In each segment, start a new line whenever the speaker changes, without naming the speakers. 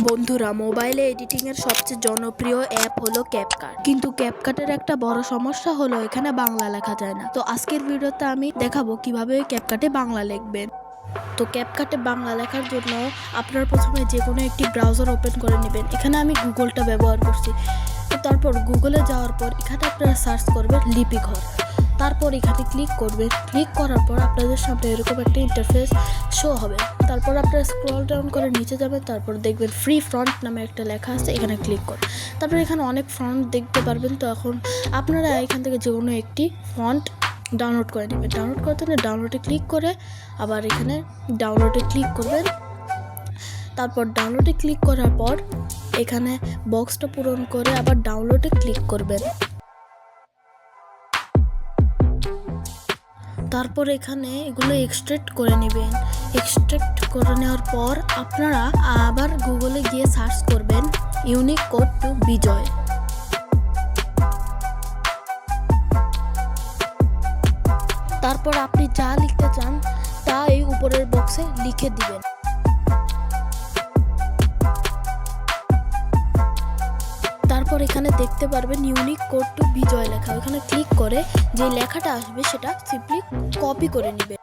বন্ধুরা, মোবাইলে এডিটিং এর সবচেয়ে জনপ্রিয় অ্যাপ হলো ক্যাপকাট। কিন্তু ক্যাপকাটের একটা বড় সমস্যা হলো এখানে বাংলা লেখা যায় না। তো আজকের ভিডিওতে আমি দেখাবো কিভাবে ক্যাপকাটে বাংলা লিখবেন। তো ক্যাপকাটে বাংলা লেখার জন্য আপনার প্রথমে যে কোনো একটি ব্রাউজার ওপেন করে নেবেন। এখানে আমি গুগলটা ব্যবহার করছি। তো তারপর গুগলে যাওয়ার পর এখানে আপনারা সার্চ করবেন লিপিঘর। তারপর এখানে ক্লিক করবেন। ক্লিক করার পর আপনাদের সামনে এরকম একটা ইন্টারফেস শো হবে। তারপর আপনারা স্ক্রল ডাউন করে নিচে যাবেন। তারপর দেখবেন ফ্রি ফন্ট নামে একটা লেখা আছে, এখানে ক্লিক করুন। তারপর এখানে অনেক ফন্ট দেখতে পারবেন। তো এখন আপনারা এখান থেকে যে কোনো একটি ফন্ট ডাউনলোড করে নেবেন। ডাউনলোড করতে হলে ডাউনলোডে ক্লিক করে আবার এখানে ডাউনলোডে ক্লিক করবেন। তারপর ডাউনলোডে ক্লিক করার পর এখানে বক্সটা পূরণ করে আবার ডাউনলোডে ক্লিক করবেন। তারপর এখানে এগুলো এক্সট্রাক্ট করে নেবেন। এক্সট্রাক্ট করে নেওয়ার পর আপনারা আবার গুগলে গিয়ে সার্চ করবেন ইউনিকোড টু বিজয়। তারপর আপনি যা লিখতে চান তা এই উপরের বক্সে লিখে দিবেন। তারপর এখানে দেখতে পারবেন ইউনিকোড টু বিজয় লেখা। এখানে ক্লিক করে যে লেখাটা আসবে সেটা সিম্পলি কপি করে নেবেন।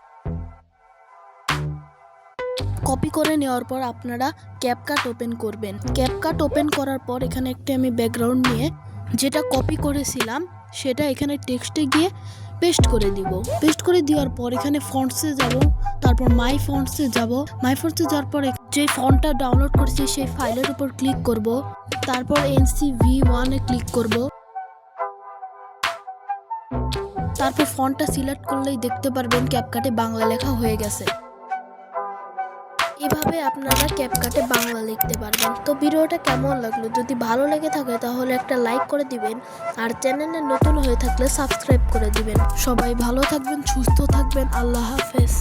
কপি করে নেওয়ার পর আপনারা ক্যাপকাট ওপেন করবেন। ক্যাপকাট ওপেন করার পর এখানে একটি আমি ব্যাকগ্রাউন্ড নিয়ে যেটা কপি করেছিলাম সেটা এখানে টেক্সটে গিয়ে পেস্ট করে দিব। পেস্ট করে দেওয়ার পর এখানে ফন্টসে যাব। তারপর মাই ফন্টসে যাব। মাই ফন্টসে যাওয়ার পর যে ফন্টটা ডাউনলোড করেছি সেই ফাইলের উপর ক্লিক করব। তারপর NC-V1 এ ক্লিক করব। তারপর ফন্টটা সিলেক্ট করলেই দেখতে পারবেন ক্যাপকাটে বাংলা লেখা হয়ে গেছে। এভাবে আপনারা ক্যাপকাটে বাংলা লিখতে পারবেন। তো ভিডিওটা কেমন লাগলো? যদি ভালো লেগে থাকে তাহলে একটা লাইক করে দিবেন, আর চ্যানেলে নতুন হয়ে থাকলে সাবস্ক্রাইব করে দিবেন। সবাই ভালো থাকবেন, সুস্থ থাকবেন। আল্লাহ হাফেজ।